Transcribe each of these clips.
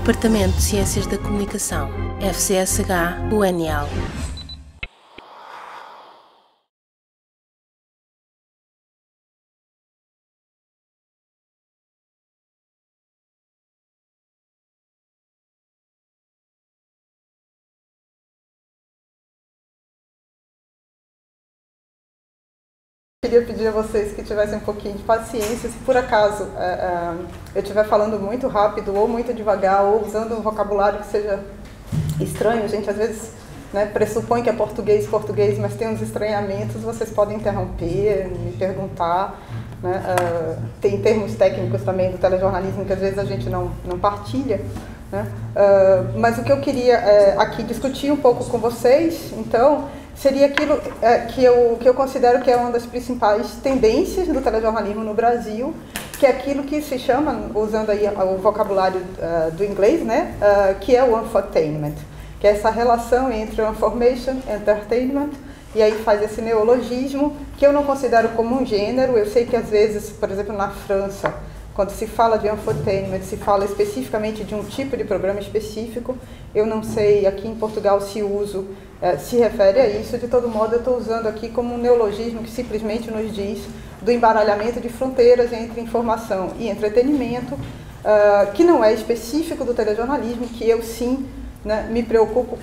Departamento de Ciências da Comunicação, FCSH-UNL. Queria pedir a vocês que tivessem um pouquinho de paciência, se por acaso eu estiver falando muito rápido ou muito devagar ou usando um vocabulário que seja estranho. A gente às vezes pressupõe que é português, mas tem uns estranhamentos, vocês podem interromper, me perguntar. Tem termos técnicos também do telejornalismo que às vezes a gente não partilha. Mas o que eu queria aqui discutir um pouco com vocês, então, seria aquilo que eu considero que é uma das principais tendências do telejornalismo no Brasil, que é aquilo que se chama, usando aí o vocabulário do inglês, que é o infotainment, que é essa relação entre o information e entertainment, e aí faz esse neologismo, que eu não considero como um gênero. Eu sei que às vezes, por exemplo, na França, quando se fala de infotainment, se fala especificamente de um tipo de programa específico. Eu não sei aqui em Portugal se o uso se refere a isso. De todo modo, eu estou usando aqui como um neologismo que simplesmente nos diz do embaralhamento de fronteiras entre informação e entretenimento, que não é específico do telejornalismo, que eu sim me preocupo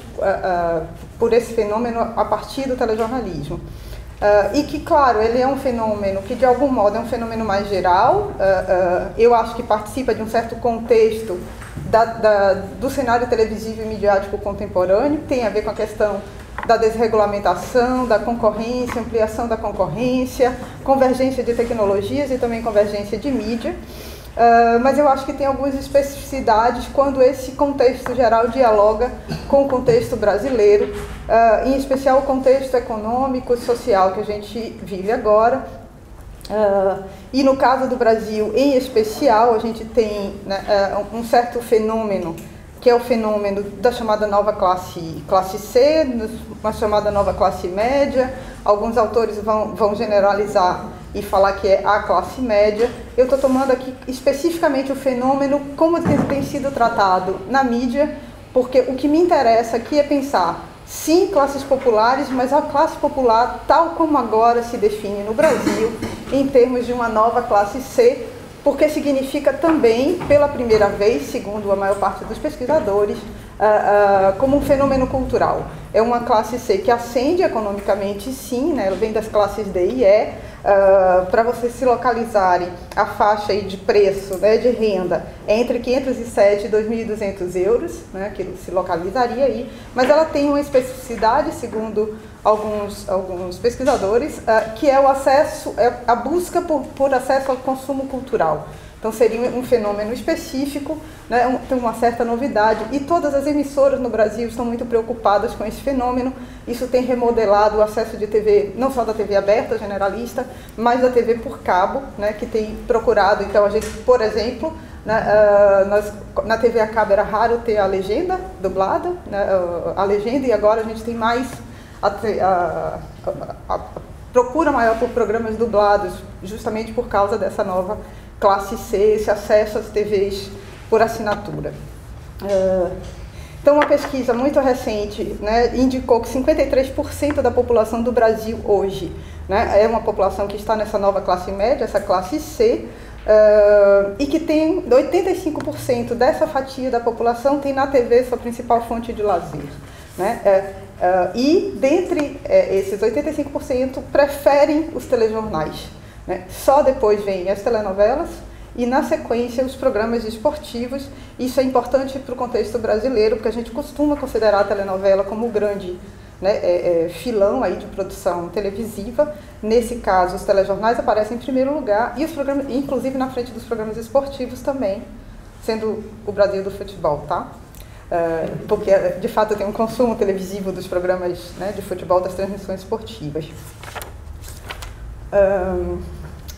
por esse fenômeno a partir do telejornalismo. E que, claro, ele é um fenômeno que, de algum modo, é um fenômeno mais geral. Eu acho que participa de um certo contexto do cenário televisivo e midiático contemporâneo, que tem a ver com a questão da desregulamentação, da concorrência, ampliação da concorrência, convergência de tecnologias e também convergência de mídia. Mas eu acho que tem algumas especificidades quando esse contexto geral dialoga com o contexto brasileiro, em especial o contexto econômico e social que a gente vive agora. E no caso do Brasil, em especial, a gente tem um certo fenômeno, que é o fenômeno da chamada nova classe C, uma chamada nova classe média. Alguns autores vão generalizar e falar que é a classe média. Eu estou tomando aqui especificamente o fenômeno como tem sido tratado na mídia, porque o que me interessa aqui é pensar, sim, classes populares, mas a classe popular tal como agora se define no Brasil, em termos de uma nova classe C, porque significa também, pela primeira vez, segundo a maior parte dos pesquisadores, como um fenômeno cultural. É uma classe C que ascende economicamente, sim, ela vem das classes D e E. Para vocês se localizarem, a faixa aí de preço, de renda, é entre 507 e 2.200 euros, que se localizaria aí, mas ela tem uma especificidade, segundo alguns pesquisadores, que é o acesso, a busca por acesso ao consumo cultural. Então seria um fenômeno específico, tem uma certa novidade, e todas as emissoras no Brasil estão muito preocupadas com esse fenômeno. Isso tem remodelado o acesso de TV, não só da TV aberta, generalista, mas da TV por cabo, que tem procurado. Então a gente, por exemplo, na TV a cabo era raro ter a legenda dublada, a legenda, e agora a gente tem mais a procura maior por programas dublados, justamente por causa dessa nova classe C, esse acesso às TVs por assinatura. Então, uma pesquisa muito recente indicou que 53% da população do Brasil hoje é uma população que está nessa nova classe média, essa classe C, e que tem 85% dessa fatia da população tem na TV sua principal fonte de lazer. E dentre esses 85% preferem os telejornais. Só depois vêm as telenovelas e, na sequência, os programas esportivos. Isso é importante para o contexto brasileiro, porque a gente costuma considerar a telenovela como o grande filão aí de produção televisiva. Nesse caso, os telejornais aparecem em primeiro lugar, e os programas, inclusive na frente dos programas esportivos também, sendo o Brasil do futebol, tá? Porque, de fato, tem um consumo televisivo dos programas de futebol, das transmissões esportivas.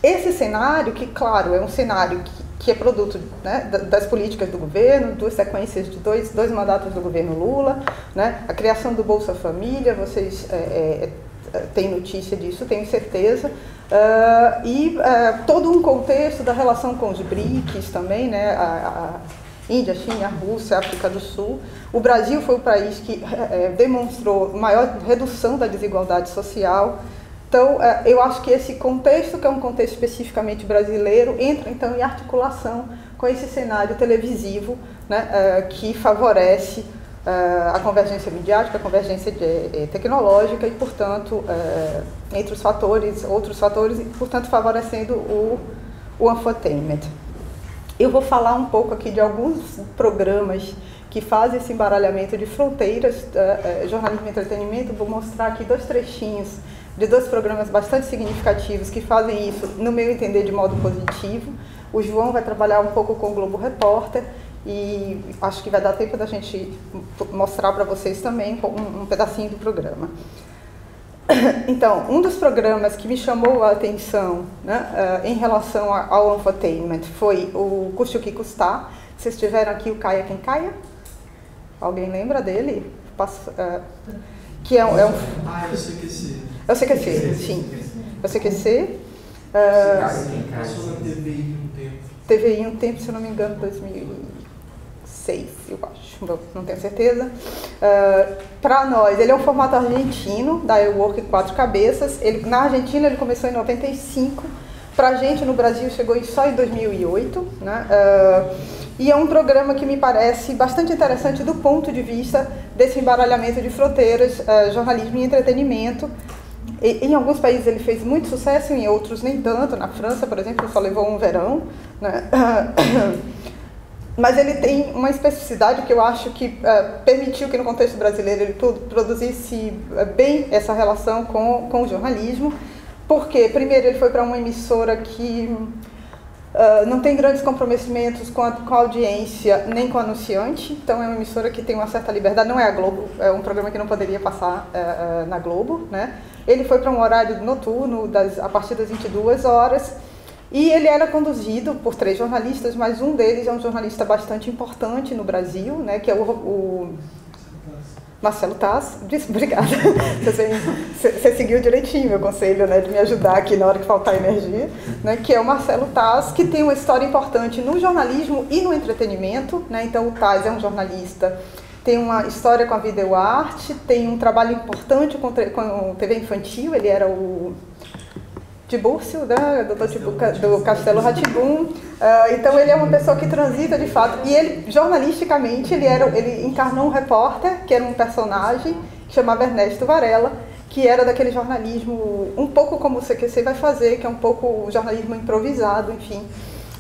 Esse cenário, que claro, é um cenário que é produto das políticas do governo, duas sequências de dois mandatos do governo Lula, a criação do Bolsa Família, vocês têm notícia disso, tenho certeza, e todo um contexto da relação com os BRICS também, Índia, China, Rússia, África do Sul. O Brasil foi o país que demonstrou maior redução da desigualdade social. Então, eu acho que esse contexto, que é um contexto especificamente brasileiro, entra então em articulação com esse cenário televisivo, né, que favorece a convergência midiática, a convergência tecnológica e, portanto, entre os fatores, outros fatores, e, portanto, favorecendo o infotainment. Eu vou falar um pouco aqui de alguns programas que fazem esse embaralhamento de fronteiras, jornalismo e entretenimento. Vou mostrar aqui 2 trechinhos de 2 programas bastante significativos que fazem isso, no meu entender, de modo positivo. O João vai trabalhar um pouco com o Globo Repórter e acho que vai dar tempo da gente mostrar para vocês também um pedacinho do programa. Então, um dos programas que me chamou a atenção, né, em relação ao infotainment foi o Custe o que Custar. Vocês tiveram aqui o Caia Quem Caia? Alguém lembra dele? Que é um... Ah, eu CQC. É o CQC, sim. É o CQC. Passou na TVI um tempo. TVI um tempo, se eu não me engano, 2006, eu acho. Não tenho certeza. Para nós, ele é um formato argentino, da iWork 4 cabeças. Na Argentina, ele começou em 95. Para a gente, no Brasil, chegou só em 2008. Né? E é um programa que me parece bastante interessante do ponto de vista desse embaralhamento de fronteiras, jornalismo e entretenimento. Em alguns países ele fez muito sucesso, em outros nem tanto. Na França, por exemplo, só levou um verão. Né? Mas ele tem uma especificidade que eu acho que permitiu que no contexto brasileiro ele produzisse bem essa relação com o jornalismo. Porque, primeiro, ele foi para uma emissora que não tem grandes comprometimentos com a audiência nem com o anunciante. Então, é uma emissora que tem uma certa liberdade. Não é a Globo, é um programa que não poderia passar na Globo, né? Ele foi para um horário noturno, a partir das 22 horas, e ele era conduzido por 3 jornalistas, mas um deles é um jornalista bastante importante no Brasil, né, que é o Marcelo Taz. Obrigada, você seguiu direitinho meu conselho, né, de me ajudar aqui na hora que faltar energia, né, que é o Marcelo Taz, que tem uma história importante no jornalismo e no entretenimento, né. Então o Taz é um jornalista, tem uma história com a videoarte, tem um trabalho importante com TV infantil. Ele era o Tibúrcio, né, do Castelo Rá-Tim-Bum. Então ele é uma pessoa que transita de fato, e ele, jornalisticamente, ele encarnou um repórter, que era um personagem, que chamava Ernesto Varela, que era daquele jornalismo, um pouco como o CQC vai fazer, que é um pouco jornalismo improvisado, enfim,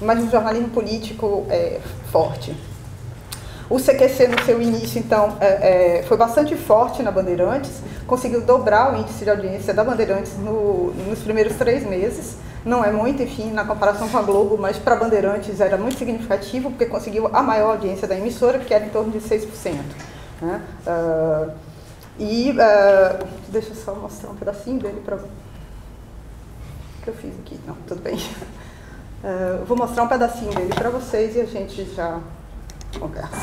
mas um jornalismo político forte. O CQC, no seu início, então, foi bastante forte na Bandeirantes, conseguiu dobrar o índice de audiência da Bandeirantes nos primeiros 3 meses. Não é muito, enfim, na comparação com a Globo, mas para a Bandeirantes era muito significativo, porque conseguiu a maior audiência da emissora, que era em torno de 6%. Né? Deixa eu só mostrar um pedacinho dele para... O que eu fiz aqui? Não, tudo bem. Vou mostrar um pedacinho dele para vocês e a gente já... conversa.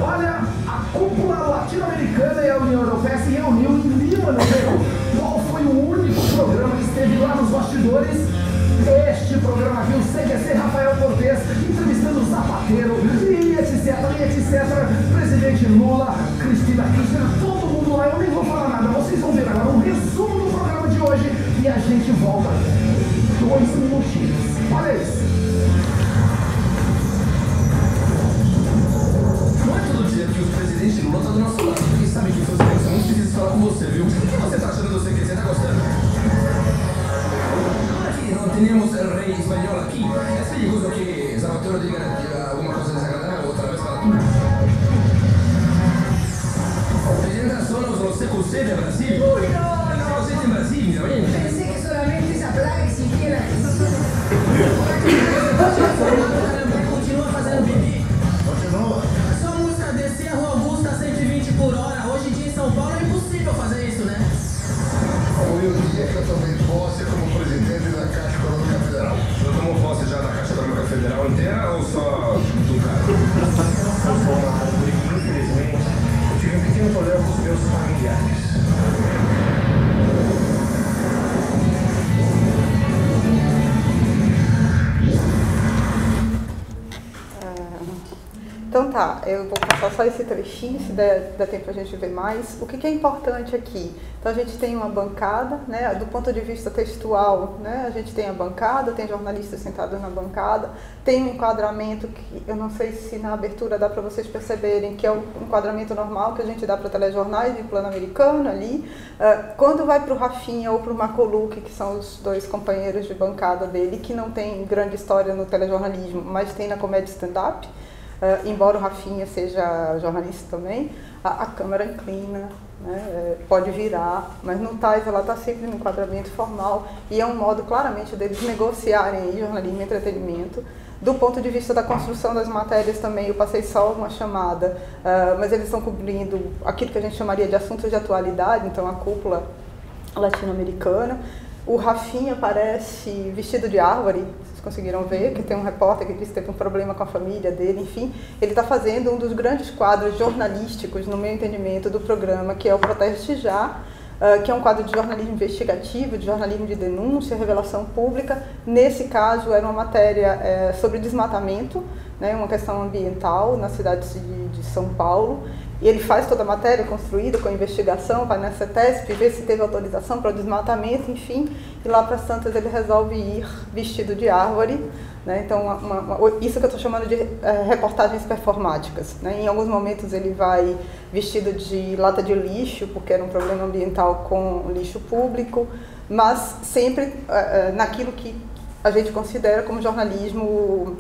Olha, a cúpula latino-americana e a União Europeia se reuniu em Lima, no Peru. Qual foi o único programa que esteve lá nos bastidores? Este programa viu o CQC Rafael Cortez entrevistando Zapatero e etc. Presidente Lula, Cristina Kirchner, todo mundo lá. Eu nem vou falar nada, vocês vão ver agora um resumo do programa de hoje e a gente volta. 2 minutinhos. Olha isso. Que o presidente Lula tá do nosso lado. Quem sabe que seus amigos são muito difíceis falar com você, viu? O que você tá achando do CQC? Tá gostando? Aqui não temos o rei espanhol aqui. É perigoso que Zapatero diga alguma coisa desagradável outra vez para tudo. Presidenta, somos los cos'è Brasile? No, no, siete in Brasile, no? Pensé que solamente esa plaga existiera aquí. Continua fazendo pipi. Continua. Sua música descer a Rua Augusta a 120 por hora. Hoje em dia em São Paulo é impossível fazer isso, né? Foi o dia que eu tomei posse como presidente da Caixa Econômica Federal. Você tomou posse já da Caixa Econômica Federal inteira ou só do cara? Eu sou uma árvore que, infelizmente, eu tive um pequeno problema com os meus familiares. Então tá, eu vou passar só esse trechinho, se der tempo a gente ver mais. O que é importante aqui? Então a gente tem uma bancada, né, do ponto de vista textual, né, a gente tem a bancada, tem jornalistas sentados na bancada, tem um enquadramento que eu não sei se na abertura dá para vocês perceberem, que é o enquadramento normal que a gente dá para telejornais de plano americano ali. Quando vai para o Rafinha ou para o Macoluque, que são os dois companheiros de bancada dele, que não tem grande história no telejornalismo, mas tem na comédia stand-up, embora o Rafinha seja jornalista também, a câmera inclina, né, pode virar, mas não está, ela está sempre no enquadramento formal e é um modo claramente deles negociarem aí jornalismo e entretenimento. Do ponto de vista da construção das matérias também, eu passei só uma chamada, mas eles estão cobrindo aquilo que a gente chamaria de assuntos de atualidade, então a cúpula latino-americana. O Rafinha aparece vestido de árvore, vocês conseguiram ver, que tem um repórter que disse que teve um problema com a família dele, enfim. Ele está fazendo um dos grandes quadros jornalísticos, no meu entendimento, do programa, que é o Proteste Já, que é um quadro de jornalismo investigativo, de jornalismo de denúncia, revelação pública. Nesse caso, era uma matéria sobre desmatamento, né, uma questão ambiental na cidade de São Paulo. E ele faz toda a matéria construída com investigação, vai na CETESP, vê se teve autorização para o desmatamento, enfim, e lá para as tantas ele resolve ir vestido de árvore, né? Então, isso que eu estou chamando de reportagens performáticas, né? Em alguns momentos ele vai vestido de lata de lixo, porque era um problema ambiental com lixo público, mas sempre naquilo que a gente considera como jornalismo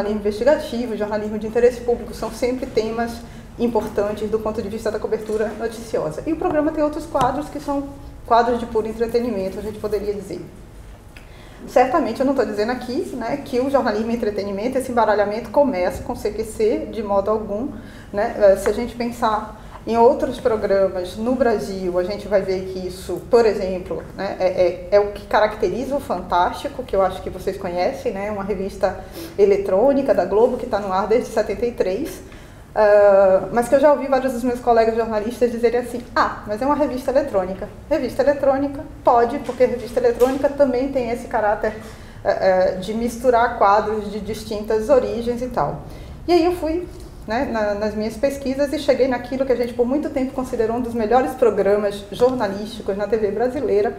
investigativo, jornalismo de interesse público, são sempre temas importantes do ponto de vista da cobertura noticiosa. E o programa tem outros quadros que são quadros de puro entretenimento, a gente poderia dizer. Certamente eu não estou dizendo aqui, né, que o jornalismo e entretenimento, esse embaralhamento começa com o CQC de modo algum, né? Se a gente pensar em outros programas no Brasil, a gente vai ver que isso, por exemplo, né, é o que caracteriza o Fantástico, que eu acho que vocês conhecem, né, uma revista eletrônica da Globo que está no ar desde 73, mas que eu já ouvi vários dos meus colegas jornalistas dizerem assim: mas é uma revista eletrônica. Revista eletrônica pode, porque revista eletrônica também tem esse caráter de misturar quadros de distintas origens e tal. E aí eu fui, né, nas minhas pesquisas e cheguei naquilo que a gente por muito tempo considerou um dos melhores programas jornalísticos na TV brasileira,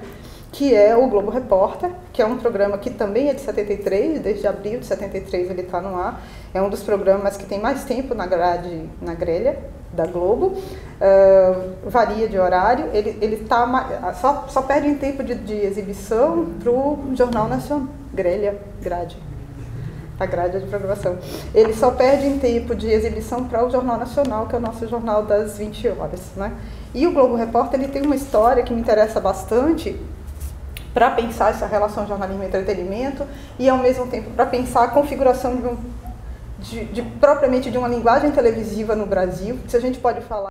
que é o Globo Repórter, que é um programa que também é de 73, desde abril de 73 ele está no ar. É um dos programas que tem mais tempo na grelha da Globo, varia de horário, ele tá só perde em tempo de exibição para o Jornal Nacional, a grade de programação. Ele só perde em tempo de exibição para o Jornal Nacional, que é o nosso jornal das 20 horas. Né? E o Globo Repórter ele tem uma história que me interessa bastante, para pensar essa relação jornalismo e entretenimento e, ao mesmo tempo, para pensar a configuração propriamente de uma linguagem televisiva no Brasil. Se a gente pode falar